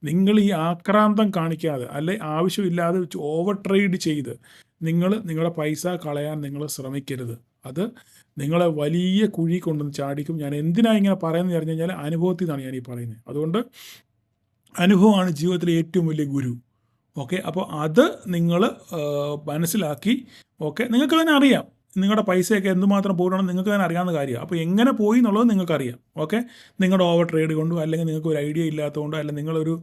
നിങ്ങൾ ഈ ആക്രാന്തം കാണിക്കാതെ, അല്ലെ ആവശ്യമില്ലാതെ ഓവർ ട്രേഡ് ചെയ്ത് നിങ്ങളുടെ പൈസ കളയാൻ നിങ്ങൾ ശ്രമിക്കരുത്. അത് നിങ്ങളെ വലിയ കുഴി കൊണ്ടുവന്ന് ചാടിക്കും. ഞാൻ എന്തിനാണ് ഇങ്ങനെ പറയുന്നത് പറഞ്ഞു കഴിഞ്ഞാൽ അനുഭവത്തിൽ നിന്നാണ് ഞാൻ ഈ പറയുന്നത്. അതുകൊണ്ട് അനുഭവമാണ് ജീവിതത്തിലെ ഏറ്റവും വലിയ ഗുരു. ഓക്കെ, അപ്പോൾ അത് നിങ്ങൾ മനസ്സിലാക്കി, ഓക്കെ, നിങ്ങൾക്ക് തന്നെ അറിയാം നിങ്ങളുടെ പൈസയൊക്കെ എന്തുമാത്രം പോകണമെന്ന് നിങ്ങൾക്ക് തന്നെ അറിയാവുന്ന കാര്യമാണ്. അപ്പോൾ എങ്ങനെ പോയി എന്നുള്ളത് നിങ്ങൾക്കറിയാം. ഓക്കെ, നിങ്ങളുടെ ഓവർ ട്രേഡ് കൊണ്ടോ അല്ലെങ്കിൽ നിങ്ങൾക്ക് ഒരു ഐഡിയ ഇല്ലാത്തതുകൊണ്ടോ അല്ലെങ്കിൽ നിങ്ങളൊരു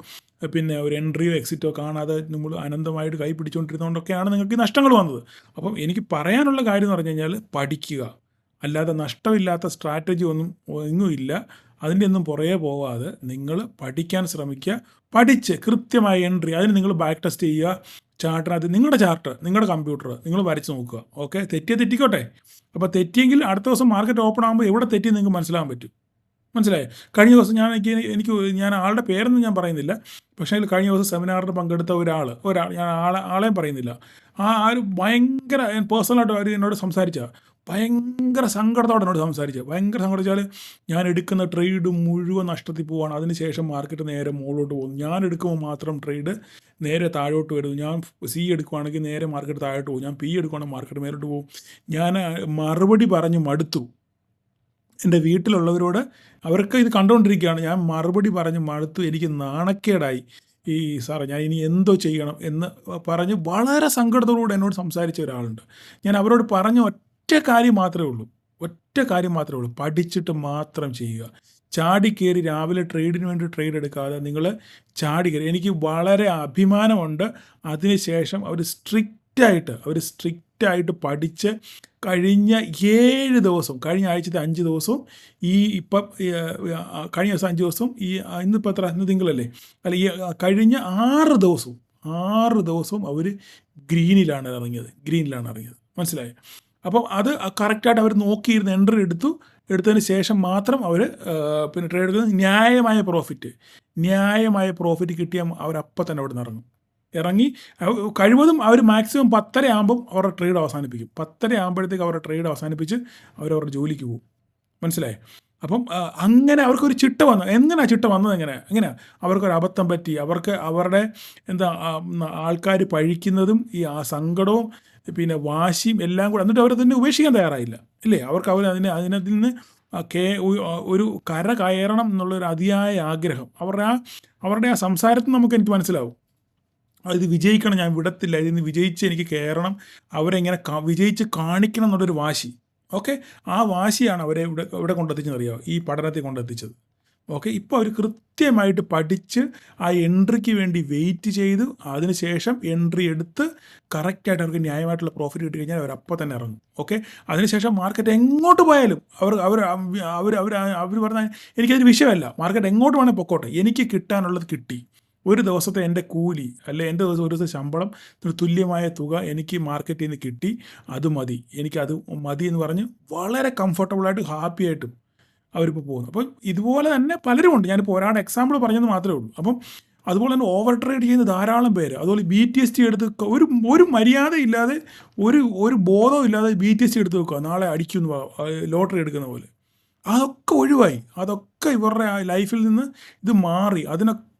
ഒരു എൻട്രിയോ എക്സിറ്റോ കാണാതെ നിങ്ങൾ അനന്തമായിട്ട് കൈ പിടിച്ചുകൊണ്ടിരുന്നതുകൊണ്ടൊക്കെയാണ് നിങ്ങൾക്ക് നഷ്ടങ്ങൾ വന്നത്. അപ്പം എനിക്ക് പറയാനുള്ള കാര്യം എന്ന് പറഞ്ഞു കഴിഞ്ഞാൽ പഠിക്കുക, അല്ലാതെ നഷ്ടമില്ലാത്ത സ്ട്രാറ്റജി ഒന്നുമില്ല. അതിൻ്റെ ഒന്നും പുറകെ പോകാതെ നിങ്ങൾ പഠിക്കാൻ ശ്രമിക്കുക. പഠിച്ച് കൃത്യമായ എൻട്രി, അതിന് നിങ്ങൾ ബാക്ക് ടെസ്റ്റ് ചെയ്യുക. ചാർട്ടിനകത്ത് നിങ്ങളുടെ കമ്പ്യൂട്ടർ നിങ്ങൾ വരച്ച് നോക്കുക. ഓക്കെ, തെറ്റിക്കോട്ടെ. അപ്പോൾ തെറ്റിയെങ്കിൽ അടുത്ത ദിവസം മാർക്കറ്റ് ഓപ്പൺ ആകുമ്പോൾ എവിടെ തെറ്റി നിങ്ങൾക്ക് മനസ്സിലാകാൻ പറ്റും. മനസ്സിലായോ? കഴിഞ്ഞ ദിവസം ഞാൻ ആളുടെ പേരൊന്നും ഞാൻ പറയുന്നില്ല. പക്ഷേ അതിൽ കഴിഞ്ഞ ദിവസം സെമിനാറിന് പങ്കെടുത്ത ഒരാൾ ഞാൻ ആളെയും പറയുന്നില്ല. ഒരു ഭയങ്കര പേഴ്സണലായിട്ട് അവർ എന്നോട് ഭയങ്കര സങ്കടത്തോടെ എന്നോട് ഭയങ്കര സംഘടിച്ചാൽ ഞാൻ എടുക്കുന്ന ട്രേഡ് മുഴുവൻ നഷ്ടത്തിൽ പോവാണ്. അതിനുശേഷം മാർക്കറ്റ് നേരെ മുകളിലോട്ട് പോകും. ഞാൻ എടുക്കുമ്പോൾ മാത്രം ട്രേഡ് നേരെ താഴോട്ട് വരുന്നു. ഞാൻ സി എടുക്കുവാണെങ്കിൽ നേരെ മാർക്കറ്റ് താഴോട്ട് പോകും. ഞാൻ പി എടുക്കുവാണെങ്കിൽ മാർക്കറ്റ് മേലോട്ട് പോകും. ഞാൻ മറുപടി പറഞ്ഞ് മടുത്തു. എൻ്റെ വീട്ടിലുള്ളവരോട്, അവർക്ക് ഇത് കണ്ടുകൊണ്ടിരിക്കുകയാണ്, ഞാൻ മറുപടി പറഞ്ഞ് മടുത്തു. എനിക്ക് നാണക്കേടായി. സാറേ ഞാൻ ഇനി എന്തോ ചെയ്യണം എന്ന് പറഞ്ഞ് വളരെ സങ്കടത്തോടുകൂടി എന്നോട് സംസാരിച്ച ഒരാളുണ്ട്. ഞാൻ അവരോട് പറഞ്ഞ ഒറ്റ കാര്യം മാത്രമേ ഉള്ളൂ, പഠിച്ചിട്ട് മാത്രം ചെയ്യുക. ചാടിക്കയറി രാവിലെ ട്രേഡിന് വേണ്ടി ട്രേഡ് എടുക്കാതെ നിങ്ങൾ ചാടിക്കയറി. എനിക്ക് വളരെ അഭിമാനമുണ്ട്. അതിനുശേഷം അവർ സ്ട്രിക്റ്റായിട്ട് പഠിച്ച് കഴിഞ്ഞ 7 ദിവസം, കഴിഞ്ഞ ആഴ്ചത്തെ 5 ദിവസവും കഴിഞ്ഞ ദിവസം 5 ദിവസവും ഇന്നിപ്പോൾ എത്ര, ഇന്ന് തിങ്കളല്ലേ, അല്ല ഈ കഴിഞ്ഞ 6 ദിവസവും അവർ ഗ്രീനിലാണ് ഇറങ്ങിയത്. മനസ്സിലായോ? അപ്പം അത് കറക്റ്റായിട്ട് അവർ നോക്കിയിരുന്ന് എൻട്രി എടുത്തതിന് ശേഷം മാത്രം അവർ ട്രേഡ് എടുക്കുന്നത്. ന്യായമായ പ്രോഫിറ്റ് കിട്ടിയാൽ അവരപ്പം തന്നെ അവിടെ നിന്ന് ഇറങ്ങി കഴിവതും അവർ മാക്സിമം 10:30 ആകുമ്പം അവരുടെ ട്രേഡ് അവസാനിപ്പിക്കും. 10:30 ആകുമ്പോഴത്തേക്ക് അവരുടെ ട്രേഡ് അവസാനിപ്പിച്ച് അവരവരുടെ ജോലിക്ക് പോകും. മനസ്സിലായേ? അപ്പം അങ്ങനെ അവർക്കൊരു ചിട്ട വന്നു. എങ്ങനെയാണ് ചിട്ട വന്നത്? എങ്ങനെയാണ് അവർക്കൊരു അബദ്ധം പറ്റി, അവരുടെ ആൾക്കാർ പഴിക്കുന്നതും ആ സങ്കടവും പിന്നെ വാശിയും എല്ലാം കൂടെ, എന്നിട്ട് അവർ തന്നെ ഉപേക്ഷിക്കാൻ തയ്യാറായില്ല, ഇല്ലേ? അവർക്ക് അതിനകത്ത് നിന്ന് ഒരു കര കയറണം എന്നുള്ളൊരു അതിയായ ആഗ്രഹം അവരുടെ ആ സംസാരത്തിൽ എനിക്ക് മനസ്സിലാവും. ഇത് വിജയിക്കണം, ഞാൻ വിടത്തില്ല, ഇതിന് വിജയിച്ച് എനിക്ക് കയറണം, അവരെങ്ങനെ വിജയിച്ച് കാണിക്കണം എന്നുള്ളൊരു വാശി. ഓക്കെ, ആ വാശിയാണ് അവരെ ഇവിടെ കൊണ്ടെത്തിച്ചെന്നറിയാമോ? ഈ പഠനത്തിൽ കൊണ്ടെത്തിച്ചത്. ഓക്കെ, ഇപ്പോൾ അവർ കൃത്യമായിട്ട് പഠിച്ച് ആ എൻട്രിക്ക് വേണ്ടി വെയിറ്റ് ചെയ്തു. അതിനുശേഷം എൻട്രി എടുത്ത് കറക്റ്റായിട്ട് അവർക്ക് ന്യായമായിട്ടുള്ള പ്രോഫിറ്റ് കിട്ടി കഴിഞ്ഞാൽ അവരപ്പോൾ തന്നെ ഇറങ്ങും. ഓക്കെ, അതിനുശേഷം മാർക്കറ്റ് എങ്ങോട്ട് പോയാലും അവർ പറഞ്ഞാൽ എനിക്കതൊരു വിഷയമല്ല, മാർക്കറ്റ് എങ്ങോട്ട് വേണേൽ പൊക്കോട്ടെ, എനിക്ക് കിട്ടാനുള്ളത് കിട്ടി. ഒരു ദിവസത്തെ എൻ്റെ കൂലി എൻ്റെ ഒരു ദിവസത്തെ ശമ്പളം തുല്യമായ തുക എനിക്ക് മാർക്കറ്റിൽ നിന്ന് കിട്ടി, അത് മതി, എനിക്കത് മതി എന്ന് പറഞ്ഞ് വളരെ കംഫർട്ടബിളായിട്ട് ഹാപ്പി ആയിട്ടും അവരിപ്പോൾ പോകുന്നു. അപ്പം ഇതുപോലെ തന്നെ പലരും ഉണ്ട്. ഞാനിപ്പോൾ ഒരാളുടെ എക്സാമ്പിൾ പറഞ്ഞത് മാത്രമേ ഉള്ളൂ. അപ്പം അതുപോലെ തന്നെ ഓവർ ട്രേഡ് ചെയ്യുന്ന ധാരാളം പേര്, അതുപോലെ BTST എടുത്ത് ഒരു മര്യാദ ഇല്ലാതെ ഒരു ബോധവും ഇല്ലാതെ BTST എടുത്ത് വെക്കുക, നാളെ അടിക്കുന്നു, ലോട്ടറി എടുക്കുന്ന പോലെ. അതൊക്കെ ഒഴിവായി, അതൊക്കെ ഇവരുടെ ലൈഫിൽ നിന്ന് ഇത് മാറി. അതിനൊക്കെ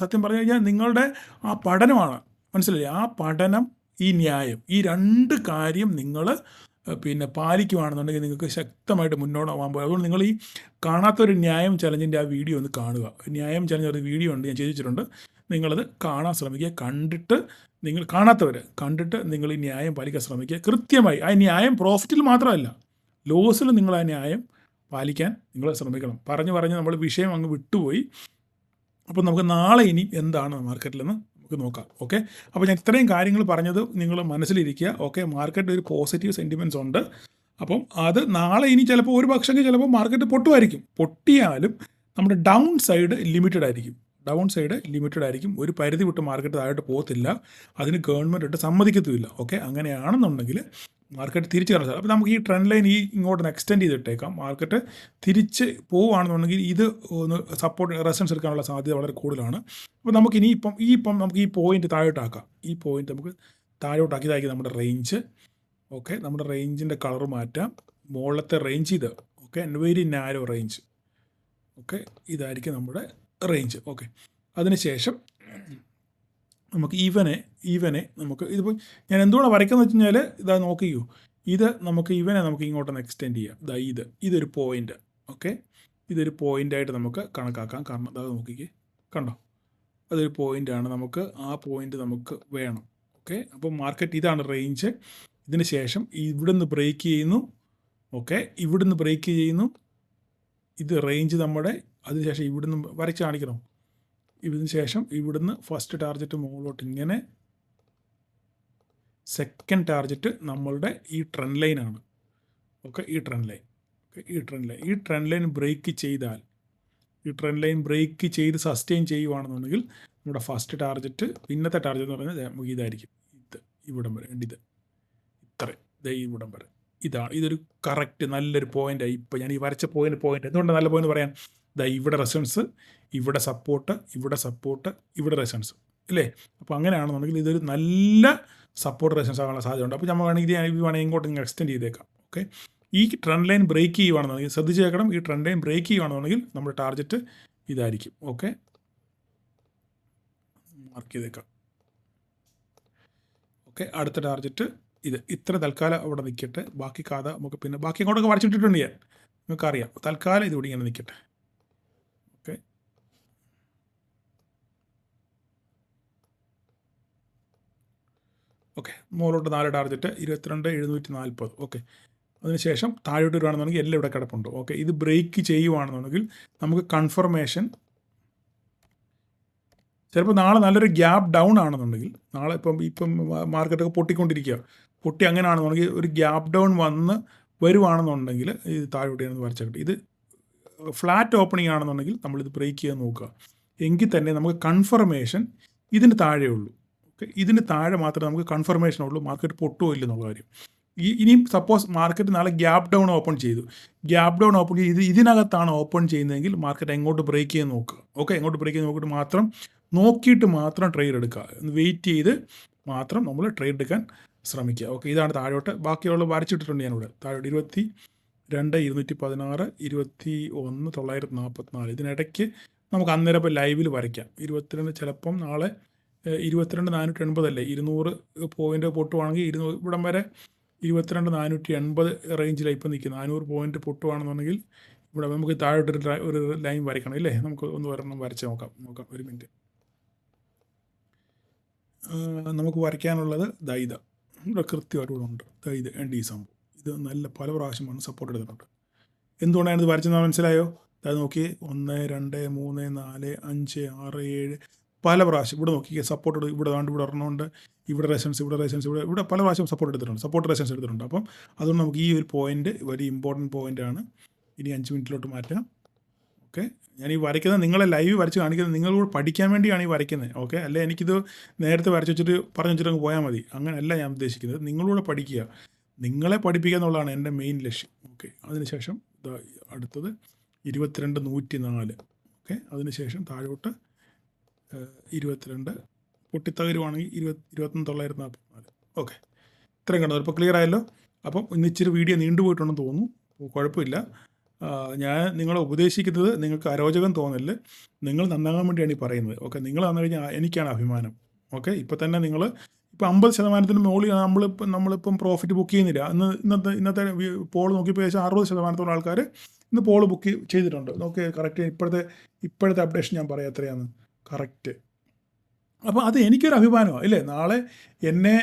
സത്യം പറഞ്ഞു കഴിഞ്ഞാൽ നിങ്ങളുടെ ആ പഠനമാണ്, മനസ്സിലായി? ആ പഠനം, ഈ ന്യായം, ഈ 2 കാര്യം നിങ്ങൾ പാലിക്കുകയാണെന്നുണ്ടെങ്കിൽ നിങ്ങൾക്ക് ശക്തമായിട്ട് മുന്നോട്ട് പോകാൻ പോകും. അതുകൊണ്ട് നിങ്ങൾ ഈ കാണാത്തൊരു ന്യായം ചലഞ്ചിൻ്റെ ആ വീഡിയോ ഒന്ന് കാണുക. ന്യായം ചലഞ്ച് ഒരു വീഡിയോ ഉണ്ട്, ഞാൻ ചെയ്തിട്ടുണ്ട്. നിങ്ങളത് കാണാൻ ശ്രമിക്കുക. കണ്ടിട്ട് നിങ്ങൾ കാണാത്തവർ കണ്ടിട്ട് നിങ്ങൾ ഈ ന്യായം പാലിക്കാൻ ശ്രമിക്കുക. കൃത്യമായി ആ ന്യായം പ്രോഫിറ്റിൽ മാത്രമല്ല, ലോസിൽ നിങ്ങൾ ആ ന്യായം പാലിക്കാൻ നിങ്ങൾ ശ്രമിക്കണം. പറഞ്ഞ് നമ്മൾ വിഷയം അങ്ങ് വിട്ടുപോയി. അപ്പോൾ നമുക്ക് നാളെ ഇനി എന്താണ് മാർക്കറ്റിലെന്ന് നമുക്ക് നോക്കാം. ഓക്കെ, അപ്പോൾ ഞാൻ ഇത്രയും കാര്യങ്ങൾ പറഞ്ഞത് നിങ്ങൾ മനസ്സിലിരിക്കുക. ഓക്കെ, മാർക്കറ്റ് ഒരു പോസിറ്റീവ് സെൻറ്റിമെൻറ്റ്സ് ഉണ്ട്. അപ്പം അത് നാളെ ഇനി ചിലപ്പോൾ ഒരു പക്ഷേ ചിലപ്പോൾ മാർക്കറ്റ് പൊട്ടുമായിരിക്കും. പൊട്ടിയാലും നമ്മുടെ ഡൗൺ സൈഡ് ലിമിറ്റഡ് ആയിരിക്കും. ഒരു പരിധി വിട്ട് മാർക്കറ്റ് താഴോട്ട് പോകത്തില്ല. അതിന് ഗവൺമെൻറ് ഇട്ട് സമ്മതിക്കത്തുമില്ല. ഓക്കെ, അങ്ങനെയാണെന്നുണ്ടെങ്കിൽ മാർക്കറ്റ് തിരിച്ച് കയറാൻ സാധിക്കും. അപ്പോൾ നമുക്ക് ഈ ട്രെൻഡ് ലൈൻ ഇങ്ങോട്ട് എക്സ്റ്റെൻഡ് ചെയ്തിട്ടേക്കാം. മാർക്കറ്റ് തിരിച്ച് പോവുകയാണെന്നുണ്ടെങ്കിൽ ഇത് ഒന്ന് സപ്പോർട്ട് റെസിസ്റ്റൻസ് എടുക്കാനുള്ള സാധ്യത വളരെ കൂടുതലാണ്. അപ്പോൾ നമുക്കിനി ഇപ്പം നമുക്ക് ഈ പോയിന്റ് താഴോട്ടാക്കാം. ഈ പോയിന്റ് നമുക്ക് താഴോട്ടാക്കി ഇതായിരിക്കും നമ്മുടെ റേഞ്ച്. ഓക്കെ, നമ്മുടെ റേഞ്ചിൻ്റെ കളർ മാറ്റാം. മുകളിലത്തെ റേഞ്ച് ഇത്. Okay, very narrow range. Okay, ഇതായിരിക്കും നമ്മുടെ റേഞ്ച്. ഓക്കെ, അതിനുശേഷം നമുക്ക് ഈവനെ നമുക്ക് ഇതിപ്പോൾ ഞാൻ എന്തുകൊണ്ടാണ് വരയ്ക്കുന്നത് വെച്ച് കഴിഞ്ഞാൽ ഇതാ നോക്കിയോ, ഇത് നമുക്ക് നമുക്ക് ഇങ്ങോട്ടൊന്ന് എക്സ്റ്റെൻഡ് ചെയ്യാം. ഇതൊരു പോയിൻ്റ്. ഓക്കെ, ഇതൊരു പോയിൻ്റായിട്ട് നമുക്ക് കണക്കാക്കാം. കാരണം അത് നോക്കിക്കേ, കണ്ടോ, അതൊരു പോയിൻ്റാണ്. നമുക്ക് ആ പോയിൻ്റ് നമുക്ക് വേണം. ഓക്കെ, അപ്പോൾ മാർക്കറ്റ് ഇതാണ് റേഞ്ച്. ഇതിന് ശേഷം ഇവിടുന്ന് ബ്രേക്ക് ചെയ്യുന്നു. ഓക്കെ, ഇവിടുന്ന് ബ്രേക്ക് ചെയ്യുന്നു. ഇത് റേഞ്ച് നമ്മുടെ. അതിനുശേഷം ഇവിടുന്ന് വരച്ച് കാണിക്കണം. ഇതിന് ശേഷം ഇവിടുന്ന് ഫസ്റ്റ് ടാർഗറ്റ് മുകളിലോട്ട് ഇങ്ങനെ, സെക്കൻഡ് ടാർഗറ്റ് നമ്മളുടെ ഈ ട്രെൻഡ് ലൈനാണ്. ഓക്കെ, ഈ ട്രെൻഡ് ലൈൻ ബ്രേക്ക് ചെയ്താൽ, ബ്രേക്ക് ചെയ്ത് സസ്റ്റെയിൻ ചെയ്യുവാണെന്നുണ്ടെങ്കിൽ നമ്മുടെ ഫസ്റ്റ് ടാർഗറ്റ്, പിന്നത്തെ ടാർഗറ്റ് എന്ന് പറഞ്ഞാൽ നമുക്ക് ഇതായിരിക്കും. ഇവിടം വരെ ഇവിടം വരെ. ഇതൊരു കറക്റ്റ് നല്ലൊരു പോയിൻ്റായി. ഇപ്പോൾ ഞാൻ ഈ വരച്ച പോയിൻ്റ് എന്തുകൊണ്ടാണ് നല്ല പോയിൻ്റ് പറയാൻ? ഇവിടെ റെസിസ്റ്റൻസ്, ഇവിടെ സപ്പോർട്ട്, ഇവിടെ റെസിസ്റ്റൻസ് ഇല്ലേ? അപ്പോൾ അങ്ങനെയാണെന്നുണ്ടെങ്കിൽ ഇതൊരു നല്ല സപ്പോർട്ട് റെസിസ്റ്റൻസ് ആകാനുള്ള സാധ്യതയുണ്ട്. അപ്പോൾ നമ്മൾ വേണമെങ്കിൽ ഇങ്ങോട്ട് എക്സ്റ്റെൻഡ് ചെയ്തേക്കാം. ഓക്കെ, ഈ ട്രെൻഡ് ലൈൻ ബ്രേക്ക് ചെയ്യുവാണെന്നുണ്ടെങ്കിൽ ശ്രദ്ധിച്ചേക്കണം. ഈ ട്രെൻഡ് ലൈൻ ബ്രേക്ക് ചെയ്യുവാണെന്നുണ്ടെങ്കിൽ നമ്മുടെ ടാർഗറ്റ് ഇതായിരിക്കും. ഓക്കെ, മാർക്ക് ചെയ്തേക്കാം. ഓക്കെ, അടുത്ത ടാർഗറ്റ് ഇത്ര തൽക്കാലം അവിടെ നിൽക്കട്ടെ. ബാക്കി കഥ നമുക്ക് പിന്നെ ബാക്കി അങ്ങോട്ടൊക്കെ വരച്ചിട്ടിട്ടുണ്ട് ഞാൻ, നിങ്ങൾക്കറിയാം. തൽക്കാലം ഇതിവിടെ ഇങ്ങനെ നിൽക്കട്ടെ. ഓക്കെ, മുകളിലോട്ട് 4 ടാർഗറ്റ് 22,740. ഓക്കെ, അതിനുശേഷം താഴോട്ട് വരുവാണെന്നുണ്ടെങ്കിൽ എല്ലാം ഇവിടെ കിടപ്പുണ്ട്. ഓക്കെ, ഇത് ബ്രേക്ക് ചെയ്യുവാണെന്നുണ്ടെങ്കിൽ നമുക്ക് കൺഫർമേഷൻ. ചിലപ്പോൾ നാളെ നല്ലൊരു ഗ്യാപ്പ് ഡൗൺ ആണെന്നുണ്ടെങ്കിൽ, നാളെ ഇപ്പം മാർക്കറ്റൊക്കെ പൊട്ടി അങ്ങനെയാണെന്നുണ്ടെങ്കിൽ ഒരു ഗ്യാപ്പ് ഡൗൺ വരുവാണെന്നുണ്ടെങ്കിൽ ഇത് താഴോട്ട് വരച്ചിട്ട്, ഇത് ഫ്ലാറ്റ് ഓപ്പണിംഗ് ആണെന്നുണ്ടെങ്കിൽ നമ്മളിത് ബ്രേക്ക് ചെയ്യാൻ നോക്കുക. എങ്കിൽ തന്നെ നമുക്ക് കൺഫർമേഷൻ ഇതിന് താഴെയുള്ളൂ. ഓക്കെ, ഇതിന് താഴെ മാത്രമേ നമുക്ക് കൺഫർമേഷൻ ഉള്ളൂ മാർക്കറ്റ് പൊട്ടുമോ ഇല്ലെന്നുള്ള കാര്യം. ഇനിയും സപ്പോസ് മാർക്കറ്റ് നാളെ ഗ്യാപ്പ് ഡൗൺ ഓപ്പൺ ചെയ്തു ഇതിനകത്താണ് ഓപ്പൺ ചെയ്യുന്നതെങ്കിൽ മാർക്കറ്റ് എങ്ങോട്ട് ബ്രേക്ക് ചെയ്യാൻ നോക്കുക. ഓക്കെ, എങ്ങോട്ട് ബ്രേക്ക് ചെയ്യാൻ നോക്കിയിട്ട് മാത്രം ട്രേഡ് എടുക്കുക. വെയിറ്റ് ചെയ്ത് മാത്രം നമ്മൾ ട്രേഡ് എടുക്കാൻ ശ്രമിക്കുക. ഓക്കെ, ഇതാണ് താഴോട്ട്. ബാക്കിയുള്ള വരച്ചിട്ടിട്ടുണ്ട് ഞാനിവിടെ. താഴോട്ട് 22,216, 21,944. ഇതിനിടയ്ക്ക് നമുക്ക് അന്നേരം ഇപ്പോൾ ലൈവിൽ വരയ്ക്കാം. 22 ചിലപ്പം നാളെ 22,480 അല്ലേ, 200 പോയിൻ്റ് പൊട്ടുവാണെങ്കിൽ 200 ഇവിടം വരെ 22,480 റേഞ്ചിലാണ് ഇപ്പോൾ നിൽക്കുന്നത്. 400 പോയിൻ്റ് പൊട്ടുവാണെന്നുണ്ടെങ്കിൽ ഇവിടെ നമുക്ക് താഴോട്ട് ഒരു ലൈൻ വരയ്ക്കണം ഇല്ലേ? നമുക്ക് ഒന്ന് വരച്ച് നോക്കാം. ഒരു മിനിറ്റ്. നമുക്ക് വരയ്ക്കാനുള്ളത് ഇവിടെ കൃത്യമായിട്ട് ഇവിടെ ഉണ്ട്. ഈ സംഭവം ഇത് നല്ല പല പ്രാവശ്യമാണ് സപ്പോർട്ട് എടുത്തിട്ടുണ്ട്. എന്തുകൊണ്ടാണ് ഇത് വരച്ചെന്ന് മനസ്സിലായോ? നോക്കി 1, 2, 3, 4, 5, 6, 7 പല പ്രാവശ്യം ഇവിടെ നോക്കിക്കുക. സപ്പോർട്ട് ഇവിടെ ഒരെണ്ണമുണ്ട്, ഇവിടെ റെസിസ്റ്റൻസ്, ഇവിടെ പല പ്രാവശ്യം സപ്പോർട്ട് റെസിസ്റ്റൻസ് എടുത്തിട്ടുണ്ട്. അപ്പം അതുകൊണ്ട് നമുക്ക് ഈ ഒരു പോയിൻ്റ് വെരി ഇമ്പോർട്ടൻറ്റ് പോയിൻ്റാണ്. ഇനി 5 മിനിറ്റിലോട്ട് മാറ്റാം. ഓക്കെ, ഞാൻ ഈ വരയ്ക്കുന്നത് നിങ്ങളെ ലൈവ് വരച്ച് കാണിക്കുന്നത് നിങ്ങളോട് പഠിക്കാൻ വേണ്ടിയാണ് ഈ വരയ്ക്കുന്നത്. ഓക്കെ, അല്ലെ എനിക്കിത് നേരത്തെ വരച്ച് വെച്ചിട്ട് പറഞ്ഞു വെച്ചിട്ട് അങ്ങ് പോയാൽ മതി. അങ്ങനെയല്ല ഞാൻ ഉദ്ദേശിക്കുന്നത്. നിങ്ങളൂടെ പഠിക്കുക, നിങ്ങളെ പഠിപ്പിക്കുക എന്നുള്ളതാണ് എൻ്റെ മെയിൻ ലക്ഷ്യം. ഓക്കെ, അതിനുശേഷം അടുത്തത് 22,104. ഓക്കെ, അതിനുശേഷം താഴോട്ട് 22 പൊട്ടിത്തകരുവാണെങ്കിൽ 21,944. ഓക്കെ, ഇത്രയും കണ്ടത്. ഇപ്പോൾ ക്ലിയർ ആയല്ലോ. അപ്പം ഇന്ന് ഇച്ചിരി വീഡിയോ നീണ്ടുപോയിട്ടുണ്ടെന്ന് തോന്നുന്നു. കുഴപ്പമില്ല. ഞാൻ നിങ്ങളെ ഉപദേശിക്കുന്നത് നിങ്ങൾക്ക് അരോചകം തോന്നല്. നിങ്ങൾ നന്നാകാൻ വേണ്ടിയാണ് ഈ പറയുന്നത്. ഓക്കെ, നിങ്ങൾ വന്നു കഴിഞ്ഞാൽ എനിക്കാണ് അഭിമാനം. ഓക്കെ, ഇപ്പോൾ തന്നെ നിങ്ങൾ 50% മുകളിൽ നമ്മളിപ്പം പ്രോഫിറ്റ് ബുക്ക് ചെയ്യുന്നില്ല. ഇന്നത്തെ പോൾ നോക്കിയപ്പോൾ ഏകദേശം 60% ആൾക്കാർ ഇന്ന് പോൾ ചെയ്തിട്ടുണ്ട്. നോക്കി കറക്റ്റ് ഇപ്പോഴത്തെ അപ്ഡേഷൻ ഞാൻ പറയാം എത്രയാണ് കറക്റ്റ്. അപ്പോൾ അത് എനിക്കൊരു അഭിമാനമാണ് ഇല്ലേ. നാളെ എന്നെ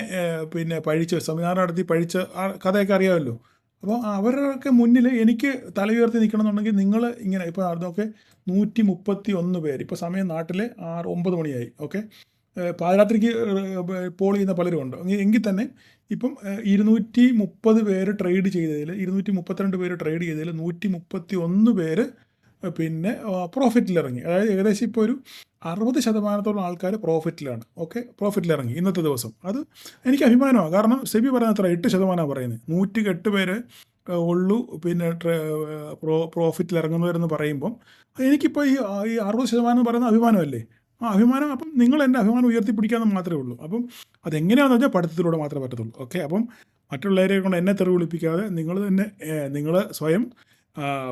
പിന്നെ പഴിച്ച് സെമിനാർ നടത്തി പഴിച്ച ആ കഥയൊക്കെ അറിയാമല്ലോ. അപ്പോൾ അവരുടെയൊക്കെ മുന്നിൽ എനിക്ക് തല ഉയർത്തി നിൽക്കണം എന്നുണ്ടെങ്കിൽ നിങ്ങൾ ഇങ്ങനെ ഇപ്പോൾ അതൊക്കെ 131 പേര്, ഇപ്പോൾ സമയം നാട്ടിലെ 9 മണിയായി. ഓക്കെ, പാതിരാത്രിക്ക് പോൾ ചെയ്യുന്ന പലരും ഉണ്ട്. എങ്കിൽ തന്നെ ഇപ്പം 230 പേര് ട്രേഡ് ചെയ്തതിൽ 232 പേര് ട്രേഡ് ചെയ്തതിൽ 131 പേര് പിന്നെ പ്രോഫിറ്റിലിറങ്ങി. അതായത് ഏകദേശം ഇപ്പോൾ ഒരു 60% ആൾക്കാർ പ്രോഫിറ്റിലാണ്. ഓക്കെ, പ്രോഫിറ്റിലിറങ്ങി ഇന്നത്തെ ദിവസം. അത് എനിക്ക് അഭിമാനമാണ്. കാരണം സെബി പറയുന്നത് അത്ര 8% പറയുന്നത്. 108 പേര് ഉള്ളൂ പിന്നെ പ്രോഫിറ്റിലിറങ്ങുന്നവരെന്ന് പറയുമ്പം എനിക്കിപ്പോൾ ഈ 60% പറയുന്ന അഭിമാനമല്ലേ. ആ അഭിമാനം, അപ്പം നിങ്ങൾ എൻ്റെ അഭിമാനം ഉയർത്തിപ്പിടിക്കാമെന്ന് മാത്രമേ ഉള്ളൂ. അപ്പം അതെങ്ങനെയാണെന്ന് വെച്ചാൽ പഠിത്തത്തിലൂടെ മാത്രമേ പറ്റത്തുള്ളൂ. ഓക്കെ, അപ്പം മറ്റുള്ളവരെ കൊണ്ട് എന്നെ തെറി വിളിപ്പിക്കാതെ നിങ്ങൾ തന്നെ നിങ്ങൾ സ്വയം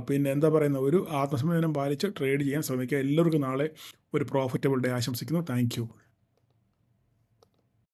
പിന്നെ എന്താ പറയുന്ന ഒരു ആത്മസംയമനം പാലിച്ച് ട്രേഡ് ചെയ്യാൻ ശ്രമിക്കുക. എല്ലാവർക്കും നാളെ ഒരു പ്രോഫിറ്റബിൾ ഡേ ആശംസിക്കുന്നു. Thank you.